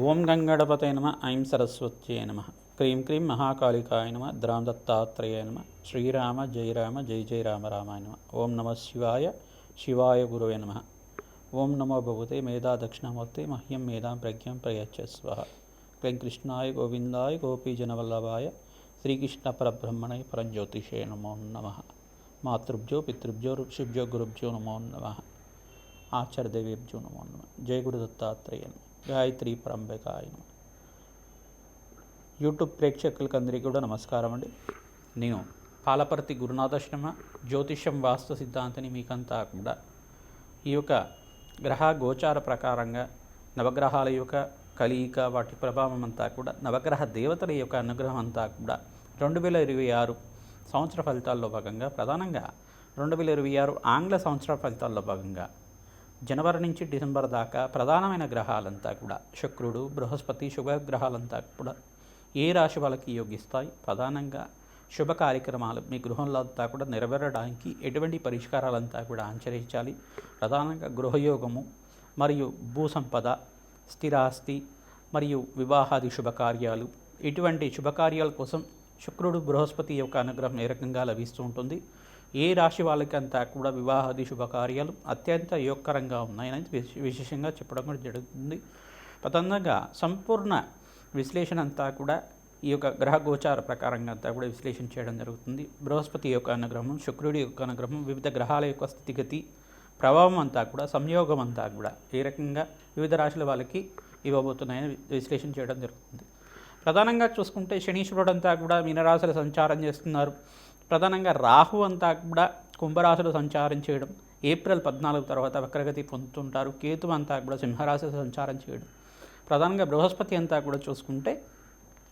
ఓం గంగణపతయ నమ ఐం సరస్వత్యై నమ క్రీం క్రీం మహాకాళికాయ నమ ద్రాం దత్తాత్రేయ నమ శ్రీరామ జయ రామ జయ జయ రామ రామాయ నమ ఓం నమ శివాయ శివాయ గురవే నమ ఓం నమో భగవతే మేధా దక్షిణామూర్తే మహ్యం మేధాం ప్రజ్ఞాం ప్రయచ్చస్వ క్లీం కృష్ణాయ గోవిందాయ గోపీజనవల్లభాయ శ్రీకృష్ణ పరబ్రహ్మణే పరంజ్యోతిషే నమో నమ మాతృభ్యో పితృభ్యో ఋషిభ్యో గురుభ్యో నమో నమ ఆచార్యదేవేభ్యో నమో నమ జయ గురు దత్తాత్రేయ నమ గాయత్రి పరంబకాయ నమ. యూట్యూబ్ ప్రేక్షకులకు అందరికీ కూడా నమస్కారం అండి. నేను పాలపర్తి గురునాథాశ్రమ జ్యోతిష్యం వాస్తు సిద్ధాంతిని మీకంతా కూడా ఈ యొక్క గ్రహ గోచార ప్రకారంగా నవగ్రహాల యొక్క కలియిక వాటి ప్రభావం అంతా కూడా నవగ్రహ దేవతల యొక్క అనుగ్రహం అంతా కూడా 2026 సంవత్సర ఫలితాల్లో భాగంగా ప్రధానంగా 2026 ఆంగ్ల సంవత్సర ఫలితాల్లో భాగంగా జనవరి నుంచి డిసెంబర్ దాకా ప్రధానమైన గ్రహాలంతా కూడా శుక్రుడు బృహస్పతి శుభగ్రహాలంతా కూడా ఏ రాశి వాళ్ళకి యోగిస్తాయి, ప్రధానంగా శుభ కార్యక్రమాలు మీ గృహంలో అంతా కూడా నెరవేరడానికి ఎటువంటి పరిష్కారాలంతా కూడా ఆచరించాలి. ప్రధానంగా గృహయోగము మరియు భూసంపద, స్థిరాస్తి మరియు వివాహాది శుభకార్యాలు, ఇటువంటి శుభకార్యాల కోసం శుక్రుడు బృహస్పతి యొక్క అనుగ్రహం ఏ రకంగా లభిస్తూ ఉంటుంది, ఏ రాశి వాళ్ళకంతా కూడా వివాహాది శుభకార్యాలు అత్యంత యోగకరంగా ఉన్నాయని విశేషంగా చెప్పడం కూడా జరుగుతుంది. ప్రధానంగా సంపూర్ణ విశ్లేషణ అంతా కూడా ఈ యొక్క గ్రహ గోచార ప్రకారంగా అంతా కూడా విశ్లేషణ చేయడం జరుగుతుంది. బృహస్పతి యొక్క అనుగ్రహం, శుక్రుడి యొక్క అనుగ్రహం, వివిధ గ్రహాల యొక్క స్థితిగతి ప్రభావం అంతా కూడా సంయోగం అంతా కూడా ఏ రకంగా వివిధ రాశుల వాళ్ళకి ఇవ్వబోతున్నాయని విశ్లేషణ చేయడం జరుగుతుంది. ప్రధానంగా చూసుకుంటే శనీశ్వరుడు అంతా కూడా మీనరాశులు సంచారం చేస్తున్నారు. ప్రధానంగా రాహు అంతా కూడా కుంభరాశిలో సంచారం చేయడం, ఏప్రిల్ 14 తర్వాత వక్రగతి పొందుతుంటారు. కేతు అంతా కూడా సింహరాశిలో సంచారం చేయడం, ప్రధానంగా బృహస్పతి అంతా కూడా చూసుకుంటే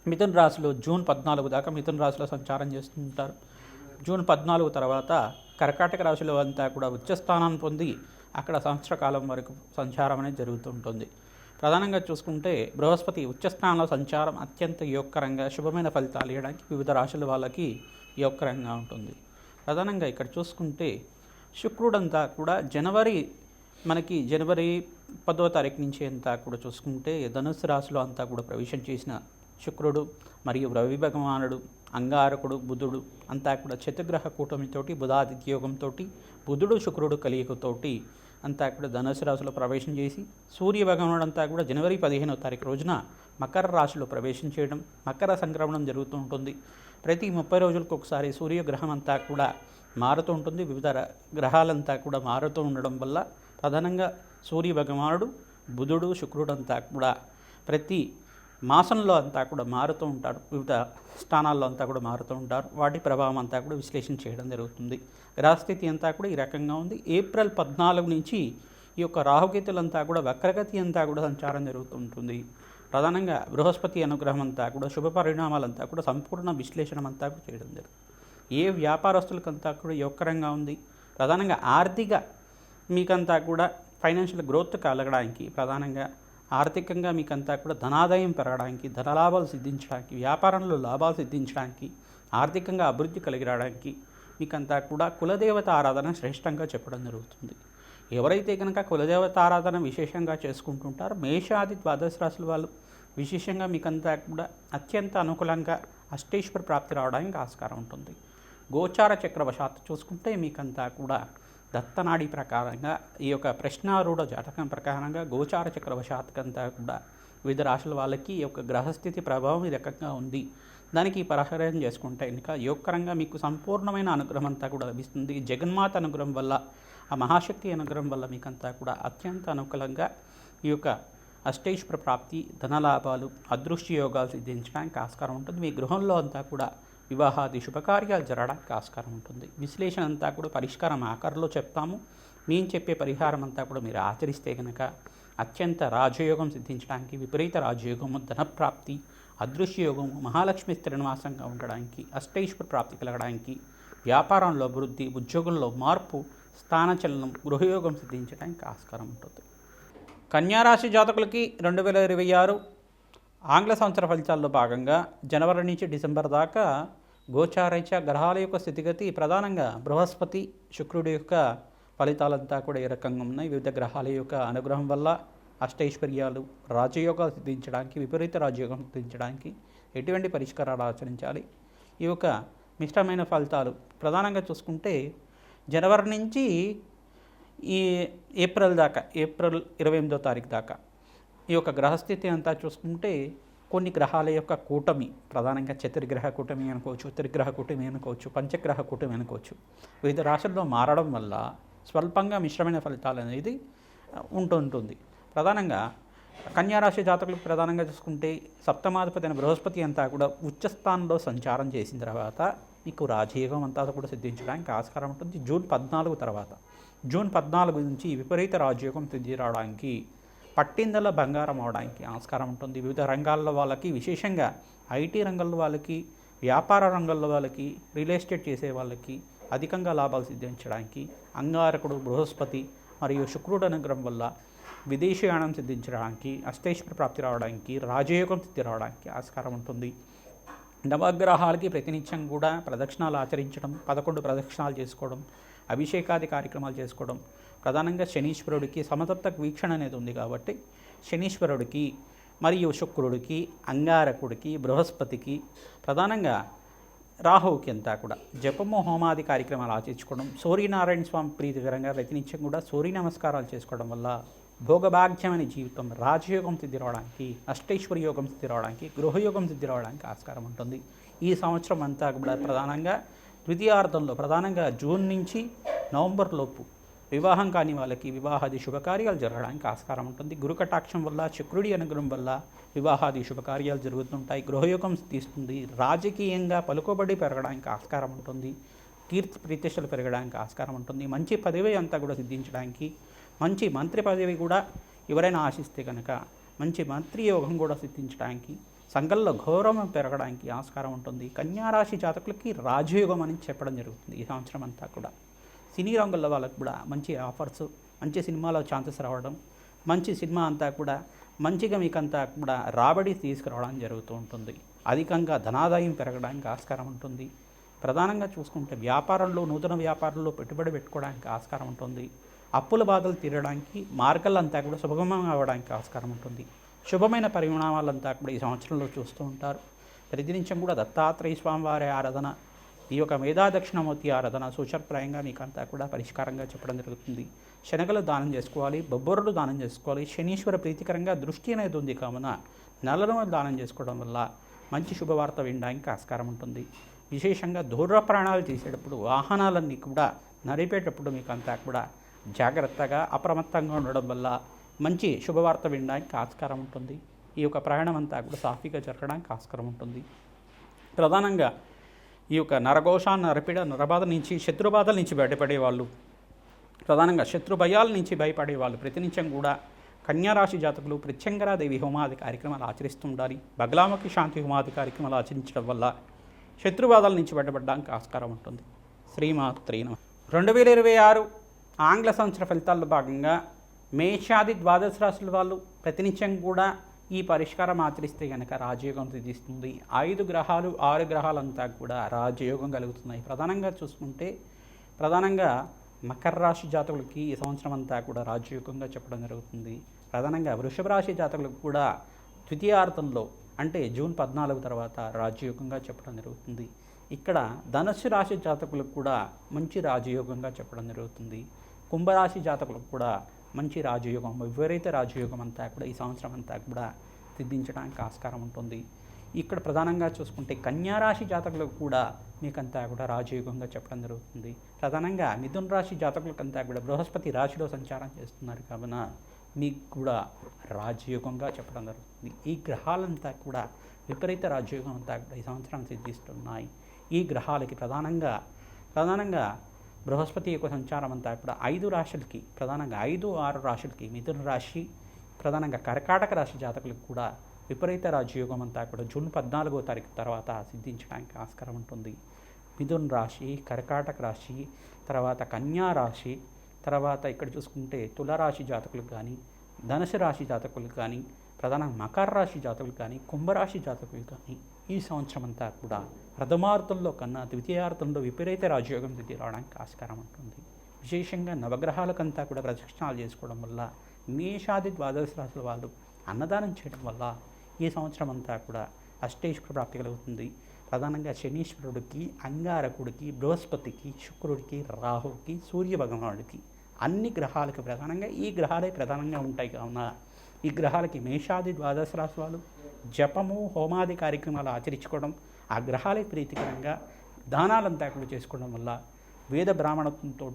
మిథున రాశిలో జూన్ 14 దాకా మిథున రాశిలో సంచారం చేస్తుంటారు. జూన్ 14 తర్వాత కర్కాటక రాశిలో అంతా కూడా ఉచ్చస్థానాన్ని పొంది అక్కడ సంవత్సర కాలం వరకు సంచారం అనేది జరుగుతుంటుంది. ప్రధానంగా చూసుకుంటే బృహస్పతి ఉచ్చస్థానంలో సంచారం అత్యంత యోగకరంగా శుభమైన ఫలితాలు ఇవ్వడానికి వివిధ రాశుల వాళ్ళకి యోగకరంగా ఉంటుంది. ప్రధానంగా ఇక్కడ చూసుకుంటే శుక్రుడంతా కూడా జనవరి 10వ తారీఖు నుంచి అంతా కూడా చూసుకుంటే ధనుస్సు రాశిలో అంతా కూడా ప్రవేశం చేసిన శుక్రుడు మరియు రవి భగవానుడు, అంగారకుడు, బుధుడు అంతా కూడా చతుర్గ్రహ కూటమితోటి బుధాదిత్య యోగంతో బుధుడు శుక్రుడు కలియుకతోటి అంతా కూడా ధనుసు రాశిలో ప్రవేశం చేసి సూర్య భగవానుడు అంతా కూడా జనవరి 15వ తారీఖు రోజున మకర రాశిలో ప్రవేశం చేయడం, మకర సంక్రమణం జరుగుతూ ఉంటుంది. ప్రతి 30 రోజులకు ఒకసారి సూర్యగ్రహం అంతా కూడా మారుతూ ఉంటుంది. వివిధ గ్రహాలంతా కూడా మారుతూ ఉండడం వల్ల ప్రధానంగా సూర్య భగవానుడు, బుధుడు, శుక్రుడు అంతా కూడా ప్రతి మాసంలో అంతా కూడా మారుతూ ఉంటారు. వివిధ స్థానాల్లో అంతా కూడా మారుతూ ఉంటారు. వాటి ప్రభావం అంతా కూడా విశ్లేషణ చేయడం జరుగుతుంది. గ్రహస్థితి అంతా కూడా ఈ రకంగా ఉంది. ఏప్రిల్ 14 నుంచి ఈ యొక్క రాహుకేతులంతా కూడా వక్రగతి అంతా కూడా సంచారం జరుగుతూ ఉంటుంది. ప్రధానంగా బృహస్పతి అనుగ్రహం అంతా కూడా శుభ పరిణామాలంతా కూడా సంపూర్ణ విశ్లేషణ అంతా కూడా చేయడం జరుగుతుంది. ఏ వ్యాపారస్తులకంతా కూడా యోగకరంగా ఉంది. ప్రధానంగా ఆర్థిక మీకంతా కూడా ఫైనాన్షియల్ గ్రోత్ కలగడానికి, ప్రధానంగా ఆర్థికంగా మీకంతా కూడా ధనాదాయం పెరగడానికి, ధనలాభాలు సిద్ధించడానికి, వ్యాపారంలో లాభాలు సిద్ధించడానికి, ఆర్థికంగా అభివృద్ధి కలిగి రావడానికి మీకంతా కూడా కులదేవత ఆరాధన శ్రేష్టంగా చెప్పడం జరుగుతుంది. ఎవరైతే కనుక కులదేవత ఆరాధన విశేషంగా చేసుకుంటుంటారో మేషాది ద్వాదశ రాశుల వాళ్ళు విశేషంగా మీకంతా కూడా అత్యంత అనుకూలంగా అష్టేశ్వర ప్రాప్తి రావడానికి ఆస్కారం ఉంటుంది. గోచార చక్రవశాత్తు చూసుకుంటే మీకంతా కూడా దత్తనాడి ప్రకారంగా ఈ యొక్క ప్రశ్నారూఢ జాతకం ప్రకారంగా గోచార చక్రవశాత్కంతా కూడా వివిధ రాశుల వాళ్ళకి ఈ యొక్క గ్రహస్థితి ప్రభావం ఈ రకంగా ఉంది. దానికి పరిహారం చేసుకుంటే ఇంకా యోగకరంగా మీకు సంపూర్ణమైన అనుగ్రహం అంతా కూడా లభిస్తుంది. జగన్మాత అనుగ్రహం వల్ల, ఆ మహాశక్తి అనుగ్రహం వల్ల మీకంతా కూడా అత్యంత అనుకూలంగా ఈ యొక్క అష్టైశ్వర ప్రాప్తి, ధనలాభాలు, అదృష్టి యోగాలు సిద్ధించడానికి ఆస్కారం ఉంటుంది. మీ గృహంలో అంతా కూడా వివాహాది శుభకార్యాలు జరగడానికి ఆస్కారం ఉంటుంది. విశ్లేషణ అంతా కూడా పరిష్కారం ఆకారంలో చెప్తాము. మేము చెప్పే పరిహారం అంతా కూడా మీరు ఆచరిస్తే కనుక అత్యంత రాజయోగం సిద్ధించడానికి, విపరీత రాజయోగము, ధనప్రాప్తి, అదృశ్యయోగము, మహాలక్ష్మి స్థిరనివాసంగా ఉండడానికి, అష్టైశ్వర ప్రాప్తి కలగడానికి, వ్యాపారంలో అభివృద్ధి, ఉద్యోగంలో మార్పు, స్థానచలనం, గృహయోగం సిద్ధించడానికి ఆస్కారం ఉంటుంది. కన్యారాశి జాతకులకి 2026 ఆంగ్ల సంవత్సర ఫలితాల్లో భాగంగా జనవరి నుంచి డిసెంబర్ దాకా గోచారీత్యా గ్రహాల యొక్క స్థితిగతి ప్రధానంగా బృహస్పతి, శుక్రుడి యొక్క ఫలితాలంతా కూడా ఏ రకంగా ఉన్నాయి, వివిధ గ్రహాల యొక్క అనుగ్రహం వల్ల అష్టైశ్వర్యాలు, రాజయోగాలు సిద్ధించడానికి, విపరీత రాజయోగం సిద్ధించడానికి ఎటువంటి పరిష్కారాలు ఆచరించాలి, ఈ యొక్క మిశ్రమైన ఫలితాలు ప్రధానంగా చూసుకుంటే జనవరి నుంచి ఈ ఏప్రిల్ దాకా, ఏప్రిల్ 28వ తారీఖు దాకా ఈ యొక్క గ్రహస్థితి అంతా చూసుకుంటే కొన్ని గ్రహాల యొక్క కూటమి, ప్రధానంగా చతుర్గ్రహ కూటమి అనుకోవచ్చు, త్రిగ్రహ కూటమి అనుకోవచ్చు, పంచగ్రహ కూటమి అనుకోవచ్చు, వివిధ రాశుల్లో మారడం వల్ల స్వల్పంగా మిశ్రమైన ఫలితాలు అనేది ఉంటుంటుంది. ప్రధానంగా కన్యారాశి జాతకులకు ప్రధానంగా చూసుకుంటే సప్తమాధిపతి అయిన బృహస్పతి అంతా కూడా ఉచ్చస్థానంలో సంచారం చేసిన తర్వాత మీకు రాజయోగం అంతా కూడా సిద్ధించడానికి ఆస్కారం ఉంటుంది. జూన్ 14 తర్వాత, జూన్ 14 నుంచి విపరీత రాజయోగం సిద్ధి రావడానికి, పట్టిందల బంగారం అవడానికి ఆస్కారం ఉంటుంది. వివిధ రంగాల్లో వాళ్ళకి, విశేషంగా ఐటీ రంగంలో వాళ్ళకి, వ్యాపార రంగంలో వాళ్ళకి, రియల్ ఎస్టేట్ చేసే వాళ్ళకి అధికంగా లాభాలు సిద్ధించడానికి, అంగారకుడు బృహస్పతి మరియు శుక్రుడు అనుగ్రహం వల్ల విదేశీయానం సిద్ధించడానికి, అష్టైశ్వర్య ప్రాప్తి రావడానికి, రాజయోగం సిద్ధి రావడానికి ఆస్కారం ఉంటుంది. నవగ్రహాలకి ప్రతినిత్యం కూడా ప్రదక్షిణాలు ఆచరించడం, 11 ప్రదక్షిణాలు చేసుకోవడం, అభిషేకాది కార్యక్రమాలు చేసుకోవడం, ప్రధానంగా శనీశ్వరుడికి సమతప్త వీక్షణ అనేది ఉంది కాబట్టి శనీశ్వరుడికి మరియు శుక్రుడికి, అంగారకుడికి, బృహస్పతికి, ప్రధానంగా రాహువుకి అంతా కూడా జపము, హోమాది కార్యక్రమాలు ఆచరించుకోవడం, సూర్యనారాయణ స్వామి ప్రీతికరంగా ప్రతినిత్యం కూడా సూర్య నమస్కారాలు చేసుకోవడం వల్ల భోగభాగ్యమైన జీవితం, రాజయోగం సిద్ధి రావడానికి, అష్టైశ్వర్య యోగం సిద్ధి రావడానికి, గృహయోగం సిద్ధి రావడానికి ఆస్కారం ఉంటుంది. ఈ సంవత్సరం అంతా కూడా ప్రధానంగా ద్వితీయార్థంలో, ప్రధానంగా జూన్ నుంచి నవంబర్ లోపు వివాహం కాని వాళ్ళకి వివాహాది శుభకార్యాలు జరగడానికి ఆస్కారం ఉంటుంది. గురుకటాక్షం వల్ల, శుక్రుడి అనుగ్రహం వల్ల వివాహాది శుభకార్యాలు జరుగుతుంటాయి. గృహయోగం తీస్తుంది. రాజకీయంగా పలుకుబడి పెరగడానికి ఆస్కారం ఉంటుంది. కీర్తి ప్రతిష్టలు పెరగడానికి ఆస్కారం ఉంటుంది. మంచి పదవి అంతా కూడా సిద్ధించడానికి, మంచి మంత్రి పదవి కూడా ఎవరైనా ఆశిస్తే కనుక మంచి మంత్రి యోగం కూడా సిద్ధించడానికి, సంఘంలో గౌరవం పెరగడానికి ఆస్కారం ఉంటుంది. కన్యారాశి జాతకులకి రాజయోగం అని చెప్పడం జరుగుతుంది. ఈ సంవత్సరం అంతా కూడా సినీ రంగంలో వాళ్ళకు కూడా మంచి ఆఫర్స్, మంచి సినిమాలో ఛాన్సెస్ రావడం, మంచి సినిమా అంతా కూడా మంచిగా మీకంతా కూడా రాబడి తీసుకురావడం జరుగుతూ ఉంటుంది. అధికంగా ధనాదాయం పెరగడానికి ఆస్కారం ఉంటుంది. ప్రధానంగా చూసుకుంటే వ్యాపారంలో, నూతన వ్యాపారంలో పెట్టుబడి పెట్టుకోవడానికి ఆస్కారం ఉంటుంది. అప్పుల బాధలు తీరడానికి మార్గాలంతా కూడా సుగమం అవ్వడానికి ఆస్కారం ఉంటుంది. శుభమైన పరిణామాలంతా కూడా ఈ సంవత్సరంలో చూస్తూ ఉంటారు. ప్రతినిత్యం కూడా దత్తాత్రేయ స్వామివారి ఆరాధన, ఈ యొక్క మేధా దక్షిణమూర్తి ఆరాధన సూచనప్రాయంగా మీకు అంతా కూడా పరిష్కారంగా చెప్పడం జరుగుతుంది. శనగలు దానం చేసుకోవాలి, బొబ్బర్లు దానం చేసుకోవాలి. శనీశ్వర ప్రీతికరంగా దృష్టి అనేది ఉంది కావున నల్లనూనె దానం చేసుకోవడం వల్ల మంచి శుభవార్త వినడానికి ఆస్కారం ఉంటుంది. విశేషంగా దూర ప్రయాణాలు చేసేటప్పుడు, వాహనాలన్నీ కూడా నడిపేటప్పుడు మీకు అంతా కూడా జాగ్రత్తగా, అప్రమత్తంగా ఉండడం వల్ల మంచి శుభవార్త వినడానికి ఆస్కారం ఉంటుంది. ఈ యొక్క ప్రయాణం అంతా కూడా సాఫీగా జరగడానికి ఆస్కారం ఉంటుంది. ప్రధానంగా ఈ యొక్క నరఘోష, నరపిడ, నరబాధ నుంచి, శత్రుబాధల నుంచి బయటపడేవాళ్ళు, ప్రధానంగా శత్రు భయాల నుంచి భయపడేవాళ్ళు ప్రతినిత్యం కూడా కన్యారాశి జాతకులు ప్రత్యంగరాదేవి హోమాది కార్యక్రమాలు ఆచరిస్తూ ఉండాలి. బగలాముఖి శాంతి హోమాది కార్యక్రమాలు ఆచరించడం వల్ల శత్రుబాధల నుంచి బయటపడడానికి ఆస్కారం ఉంటుంది. శ్రీమాత్రే నమః. 2026 ఆంగ్ల సంవత్సర ఫలితాల్లో భాగంగా మేషాది ద్వాదశ రాశుల వాళ్ళు ప్రతినిత్యం కూడా ఈ పరిష్కారం ఆచరిస్తే కనుక రాజయోగం సిద్ధిస్తుంది. 5 గ్రహాలు 6 గ్రహాలంతా కూడా రాజయోగం కలుగుతున్నాయి. ప్రధానంగా చూసుకుంటే ప్రధానంగా మకర రాశి జాతకులకి ఈ సంవత్సరం అంతా కూడా రాజయోగంగా చెప్పడం జరుగుతుంది. ప్రధానంగా వృషభ రాశి జాతకులకు కూడా ద్వితీయార్థంలో, అంటే జూన్ 14 తర్వాత రాజయోగంగా చెప్పడం జరుగుతుంది. ఇక్కడ ధనుస్సు రాశి జాతకులకు కూడా మంచి రాజయోగంగా చెప్పడం జరుగుతుంది. కుంభరాశి జాతకులకు కూడా మంచి రాజయోగం, విపరీత రాజయోగం అంతా కూడా ఈ సంవత్సరం అంతా కూడా సిద్ధించడానికి ఆస్కారం ఉంటుంది. ఇక్కడ ప్రధానంగా చూసుకుంటే కన్యారాశి జాతకులకు కూడా మీకంతా కూడా రాజయోగంగా చెప్పడం జరుగుతుంది. ప్రధానంగా మిథున రాశి జాతకులకంతా కూడా బృహస్పతి రాశిలో సంచారం చేస్తున్నారు కావున మీకు కూడా రాజయోగంగా చెప్పడం జరుగుతుంది. ఈ గ్రహాలంతా కూడా విపరీత రాజయోగం అంతా కూడా ఈ సంవత్సరం సిద్ధిస్తున్నాయి. ఈ గ్రహాలకి ప్రధానంగా బృహస్పతి యొక్క సంచారం అంతా కూడా 5 రాశులకి, ప్రధానంగా 5, 6 రాశులకి, మిథున రాశి, ప్రధానంగా కర్కాటక రాశి జాతకులకు కూడా విపరీత రాజయోగం అంతా కూడా జూన్ 14వ తారీఖు తర్వాత సిద్ధించడానికి ఆస్కారం ఉంటుంది. మిథున రాశి, కర్కాటక రాశి, తర్వాత కన్యా రాశి, తర్వాత ఇక్కడ చూసుకుంటే తులారాశి జాతకులకు కానీ, ధనుసు రాశి జాతకులకు కానీ, ప్రధానంగా మకర రాశి జాతకులు కానీ, కుంభరాశి జాతకులు కానీ ఈ సంవత్సరం అంతా కూడా ప్రథమార్థంలో కన్నా ద్వితీయార్థంలో విపరీత రాజయోగం సిద్ధి రావడానికి ఆస్కారం ఉంటుంది. విశేషంగా నవగ్రహాలకంతా కూడా ప్రదక్షిణాలు చేసుకోవడం వల్ల మేషాది ద్వాదశ రాశుల వాళ్ళు అన్నదానం చేయడం వల్ల ఈ సంవత్సరం అంతా కూడా అష్టైశ్వర ప్రాప్తి కలుగుతుంది. ప్రధానంగా శనీశ్వరుడికి, అంగారకుడికి, బృహస్పతికి, శుక్రుడికి, రాహువుకి, సూర్య భగవానుడికి, అన్ని గ్రహాలకు ప్రధానంగా ఈ గ్రహాలే ప్రధానంగా ఉంటాయి. కావున ఈ గ్రహాలకి మేషాది ద్వాదశ రాశి వాళ్ళు జపము, హోమాది కార్యక్రమాలు ఆచరించుకోవడం, ఆ గ్రహాలకి ప్రీతికరంగా దానాలంతా కూడా చేసుకోవడం వల్ల, వేద బ్రాహ్మణత్వంతో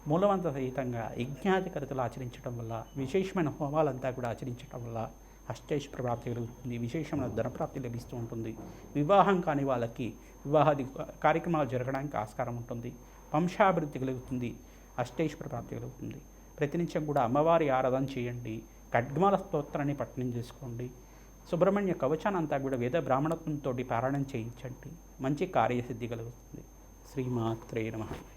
మూలవంత సహితంగా యజ్ఞాధికరతలు ఆచరించడం వల్ల, విశేషమైన హోమాలంతా కూడా ఆచరించడం వల్ల అష్టైశ్వర ప్రాప్తి కలుగుతుంది. విశేషమైన ధనప్రాప్తి లభిస్తూ ఉంటుంది. వివాహం కాని వాళ్ళకి వివాహాది కార్యక్రమాలు జరగడానికి ఆస్కారం ఉంటుంది. వంశాభివృద్ధి కలుగుతుంది. అష్టైశ్వర ప్రాప్తి కలుగుతుంది. ప్రతినిత్యం కూడా అమ్మవారి ఆరాధన చేయండి. ఖడ్గమాల స్తోత్రాన్ని పఠనం చేసుకోండి. సుబ్రహ్మణ్య కవచాన్ని అంతా కూడా వేద బ్రాహ్మణత్వంతో పారాయణం చేయించండి. మంచి కార్యసిద్ధి కలుగుతుంది. శ్రీమాత్రే నమః.